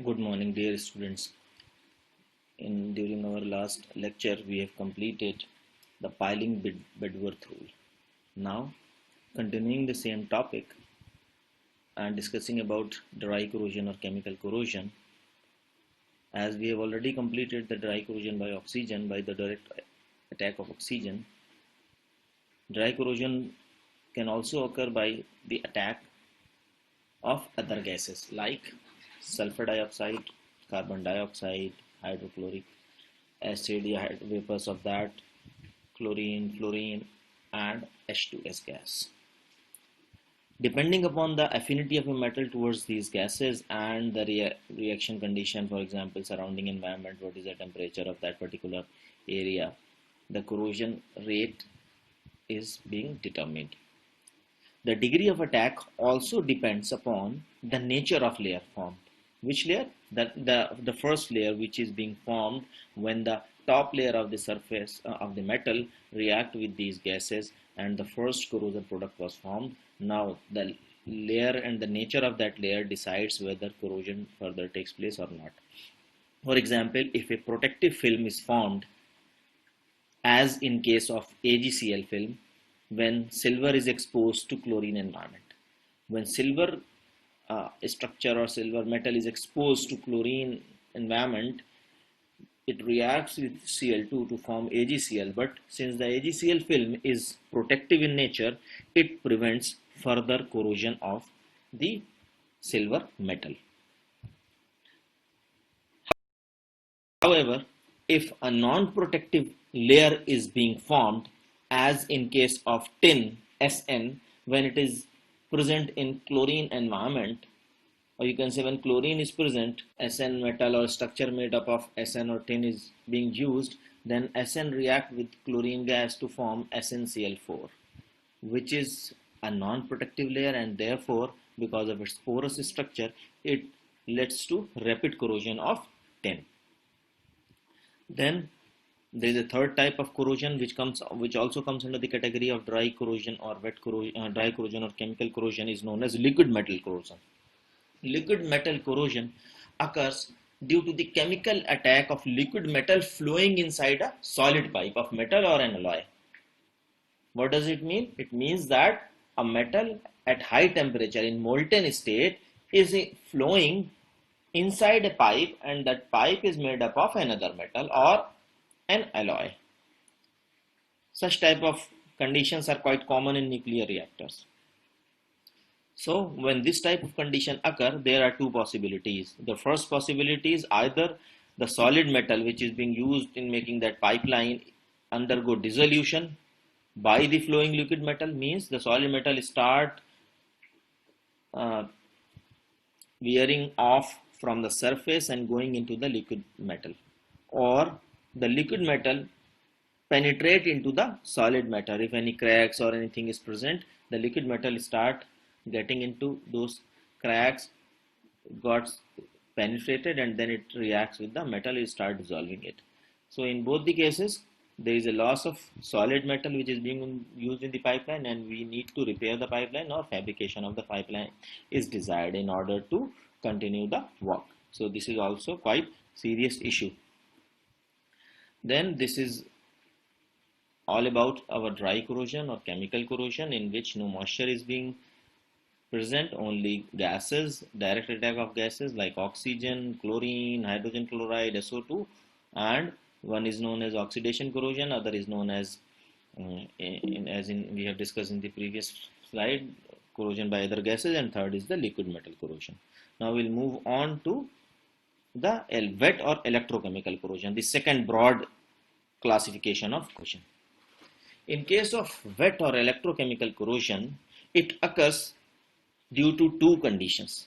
Good morning, dear students. During our last lecture, we have completed the piling Bedworth rule. Now, continuing the same topic and discussing about dry corrosion or chemical corrosion, as we have already completed the dry corrosion by oxygen by the direct attack of oxygen, dry corrosion can also occur by the attack of other gases like sulfur dioxide, carbon dioxide, hydrochloric acid, vapors of that, chlorine, fluorine, and H2S gas. Depending upon the affinity of a metal towards these gases and the reaction condition, for example, surrounding environment, what is the temperature of that particular area, the corrosion rate is being determined. The degree of attack also depends upon the nature of layer formed. Which layer? The first layer, which is being formed when the top layer of the surface of the metal react with these gases and the first corrosion product was formed. Now the layer and the nature of that layer decides whether corrosion further takes place or not. For example, if a protective film is formed, as in case of AgCl film, when silver is exposed to chlorine environment. When silver structure or silver metal is exposed to chlorine environment, it reacts with Cl2 to form AgCl, but since the AgCl film is protective in nature, it prevents further corrosion of the silver metal. However, if a non-protective layer is being formed, as in case of tin SN, when it is present in chlorine environment, or you can say when chlorine is present, SN metal or structure made up of SN or tin is being used, then SN react with chlorine gas to form SnCl4, which is a non-protective layer, and therefore because of its porous structure, it leads to rapid corrosion of tin. Then there is a third type of corrosion which also comes under the category of dry corrosion or wet corrosion. Dry corrosion or chemical corrosion is known as liquid metal corrosion. Liquid metal corrosion occurs due to the chemical attack of liquid metal flowing inside a solid pipe of metal or an alloy. What does it mean? It means that a metal at high temperature in molten state is flowing inside a pipe, and that pipe is made up of another metal or an alloy. Such type of conditions are quite common in nuclear reactors. So when this type of condition occur, there are two possibilities. The first possibility is either the solid metal which is being used in making that pipeline undergo dissolution by the flowing liquid metal, means the solid metal start wearing off from the surface and going into the liquid metal, or the liquid metal penetrate into the solid matter. If any cracks or anything is present, the liquid metal start getting into those cracks, got penetrated, and then it reacts with the metal, it start dissolving it. So in both the cases, there is a loss of solid metal which is being used in the pipeline, and we need to repair the pipeline, or fabrication of the pipeline is desired in order to continue the work. So this is also quite serious issue. Then this is all about our dry corrosion or chemical corrosion, in which no moisture is being present, only gases, direct attack of gases like oxygen, chlorine, hydrogen chloride, SO2, and one is known as oxidation corrosion, other is known as we have discussed in the previous slide, corrosion by other gases, and third is the liquid metal corrosion. Now we'll move on to the wet or electrochemical corrosion, the second broad classification of corrosion. In case of wet or electrochemical corrosion, it occurs due to two conditions.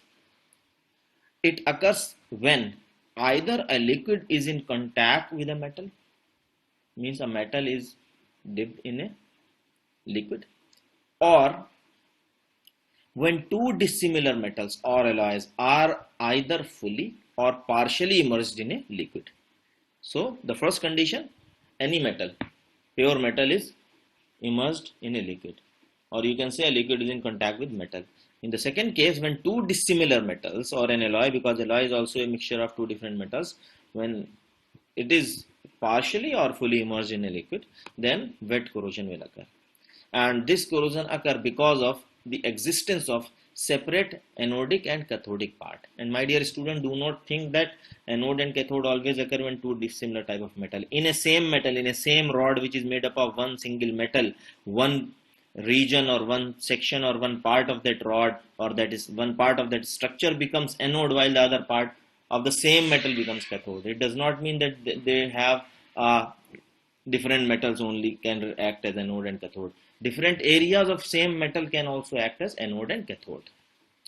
It occurs when either a liquid is in contact with a metal, means a metal is dipped in a liquid, or when two dissimilar metals or alloys are either fully or partially immersed in a liquid. So the first condition, any metal, pure metal is immersed in a liquid, or you can say a liquid is in contact with metal. In the second case, when two dissimilar metals or an alloy, because alloy is also a mixture of two different metals, when it is partially or fully immersed in a liquid, then wet corrosion will occur. And this corrosion occur because of the existence of separate anodic and cathodic part. And my dear student, do not think that anode and cathode always occur when two dissimilar type of metal. In a same metal, in a same rod which is made up of one single metal, one region or one section or one part of that rod, or that is one part of that structure, becomes anode, while the other part of the same metal becomes cathode. It does not mean that they have different metals only can act as anode and cathode. Different areas of same metal can also act as anode and cathode.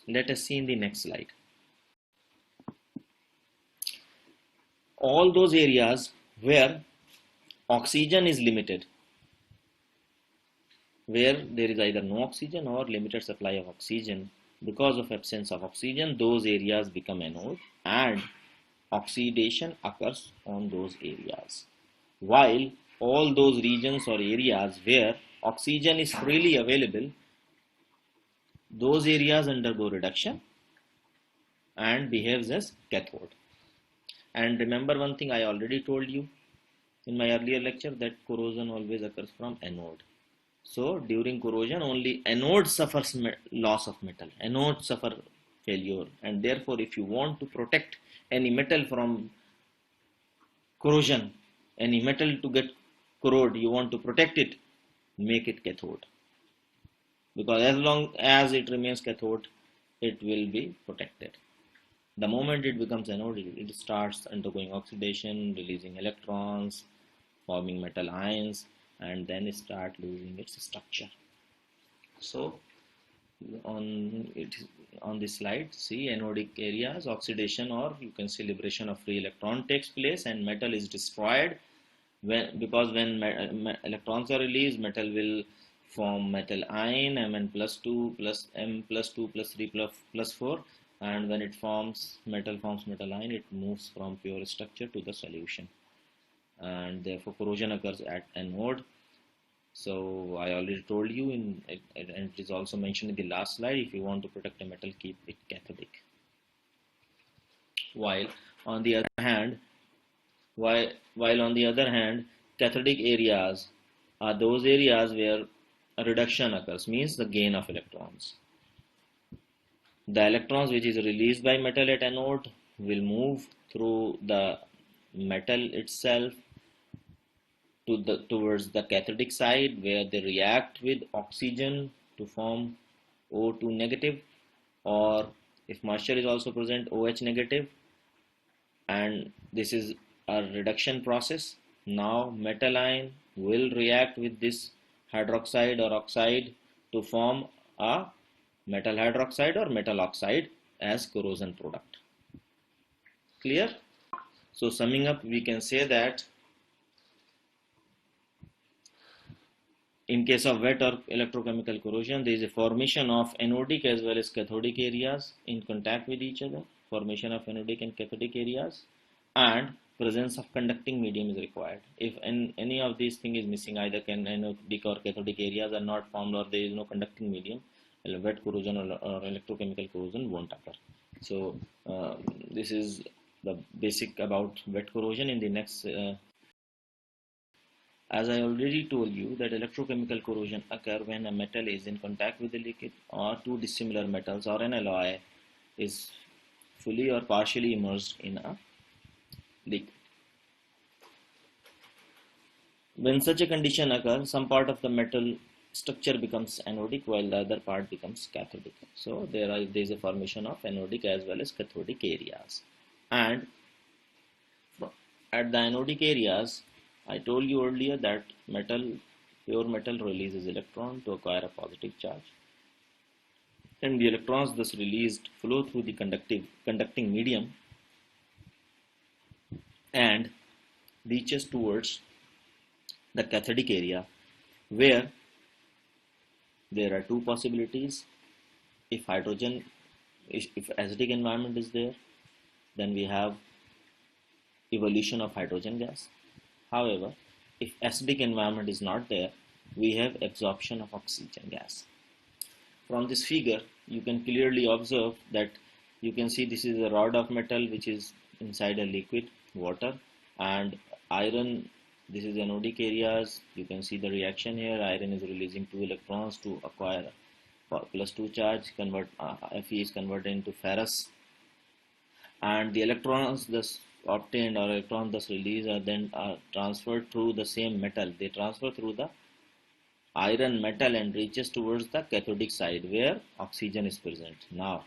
Let us see in the next slide. All those areas where oxygen is limited, where there is either no oxygen or limited supply of oxygen, because of absence of oxygen, those areas become anode and oxidation occurs on those areas. While all those regions or areas where oxygen is freely available, those areas undergo reduction and behaves as cathode. And remember one thing I already told you in my earlier lecture, that corrosion always occurs from anode. So during corrosion, only anode suffers loss of metal, anode suffer failure, and therefore if you want to protect any metal from corrosion, any metal to get corrode, you want to protect it, make it cathode, because as long as it remains cathode, it will be protected. The moment it becomes anode, it starts undergoing oxidation, releasing electrons, forming metal ions, and then it start losing its structure. So on this slide, see anodic areas, oxidation, or you can say liberation of free electron takes place and metal is destroyed. Because when electrons are released, metal will form metal ion Mn plus 2 plus M plus 2 plus 3 plus 4, and when it forms metal ion, it moves from pure structure to the solution, and therefore corrosion occurs at anode. So I already told you and it is also mentioned in the last slide, if you want to protect a metal, keep it cathodic. While on the other hand, cathodic areas are those areas where a reduction occurs, means the gain of electrons. The electrons which is released by metal at anode will move through the metal itself towards the cathodic side, where they react with oxygen to form O2 negative, or if moisture is also present, OH negative, and this is a reduction process. Now metal ion will react with this hydroxide or oxide to form a metal hydroxide or metal oxide as corrosion product. Clear? So summing up, we can say that in case of wet or electrochemical corrosion, there is a formation of anodic as well as cathodic areas in contact with each other, formation of anodic and cathodic areas, and presence of conducting medium is required. If any of these things is missing, either anodic or cathodic areas are not formed, or there is no conducting medium, wet corrosion or electrochemical corrosion won't occur. So this is the basic about wet corrosion. In the next as I already told you that electrochemical corrosion occur when a metal is in contact with a liquid, or two dissimilar metals or an alloy is fully or partially immersed in a liquid. When such a condition occurs, some part of the metal structure becomes anodic while the other part becomes cathodic. So there is a formation of anodic as well as cathodic areas. And at the anodic areas, I told you earlier that pure metal releases electron to acquire a positive charge, and the electrons thus released flow through the conducting medium and reaches towards the cathodic area, where there are two possibilities. If acidic environment is there, then we have evolution of hydrogen gas. However, if acidic environment is not there, we have absorption of oxygen gas. From this figure, you can clearly observe that you can see this is a rod of metal which is inside a liquid water, and iron, this is anodic areas. You can see the reaction here. Iron is releasing 2 electrons to acquire +2 charge, convert Fe is converted into ferrous, and the electrons thus obtained or electrons thus released are then transferred through the same metal. They transfer through the iron metal and reaches towards the cathodic side where oxygen is present. Now,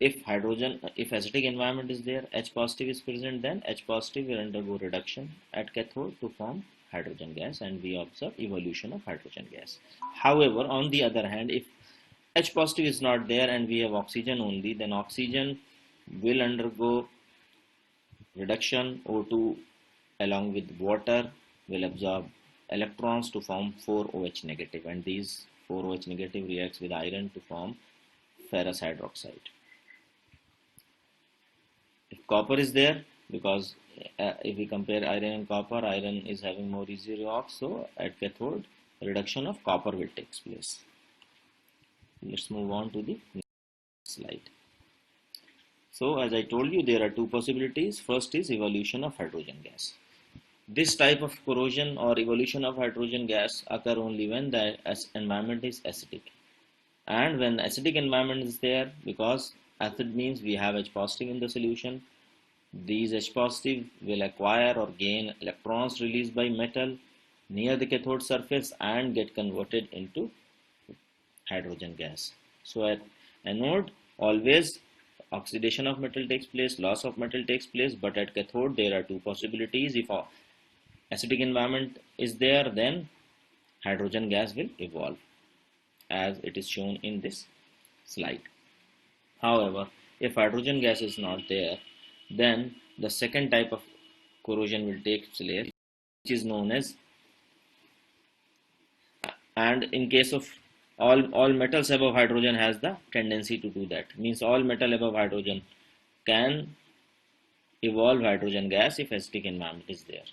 if acidic environment is there, H positive is present, then H positive will undergo reduction at cathode to form hydrogen gas, and we observe evolution of hydrogen gas. However, on the other hand, if H positive is not there and we have oxygen only, then oxygen will undergo reduction. O2 along with water will absorb electrons to form 4OH negative, and these 4OH negative reacts with iron to form ferrous hydroxide. If copper is there, because if we compare iron and copper, iron is having more easy redox, so at cathode reduction of copper will take place. Let's move on to the next slide. So as I told you, there are two possibilities. First is evolution of hydrogen gas. This type of corrosion or evolution of hydrogen gas occur only when the environment is acidic. And when acidic environment is there, because acid means we have H positive in the solution, these H positive will acquire or gain electrons released by metal near the cathode surface and get converted into hydrogen gas. So at anode, always oxidation of metal takes place, loss of metal takes place, but at cathode there are two possibilities. If acidic environment is there, then hydrogen gas will evolve as it is shown in this slide. However, if hydrogen gas is not there, then the second type of corrosion will take place, which is known as, and in case of all metals above hydrogen has the tendency to do that. Means all metal above hydrogen can evolve hydrogen gas if acidic environment is there.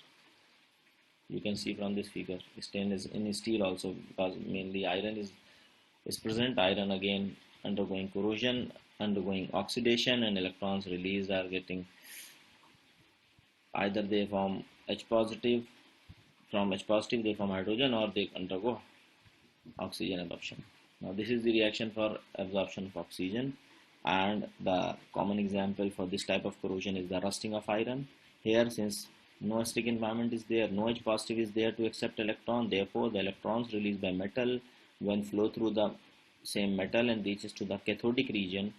You can see from this figure, stainless in steel also, because mainly iron is present. Iron again undergoing corrosion, undergoing oxidation, and electrons released are getting, either they form H positive, from H positive they form hydrogen, or they undergo oxygen absorption. Now this is the reaction for absorption of oxygen, and the common example for this type of corrosion is the rusting of iron. Here, since no acidic environment is there, no H positive is there to accept electron, therefore the electrons released by metal, when flow through the same metal and reaches to the cathodic region,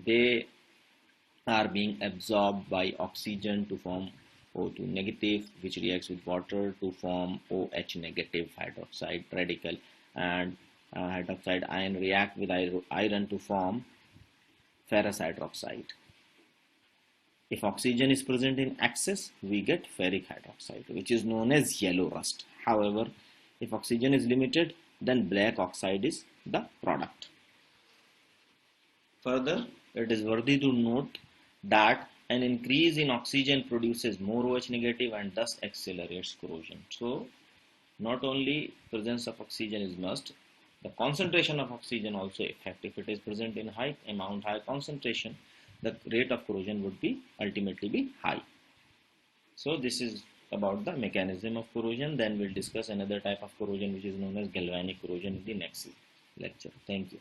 they are being absorbed by oxygen to form O2 negative, which reacts with water to form OH negative hydroxide radical, and hydroxide ion react with iron to form ferrous hydroxide. If oxygen is present in excess, we get ferric hydroxide, which is known as yellow rust. However, if oxygen is limited, then black oxide is the product. Further, it is worthy to note that an increase in oxygen produces more OH negative and thus accelerates corrosion. So, not only presence of oxygen is must, the concentration of oxygen also effect. If it is present in high amount, high concentration, the rate of corrosion would be ultimately be high. So this is about the mechanism of corrosion. Then we'll discuss another type of corrosion which is known as galvanic corrosion in the next lecture. Thank you.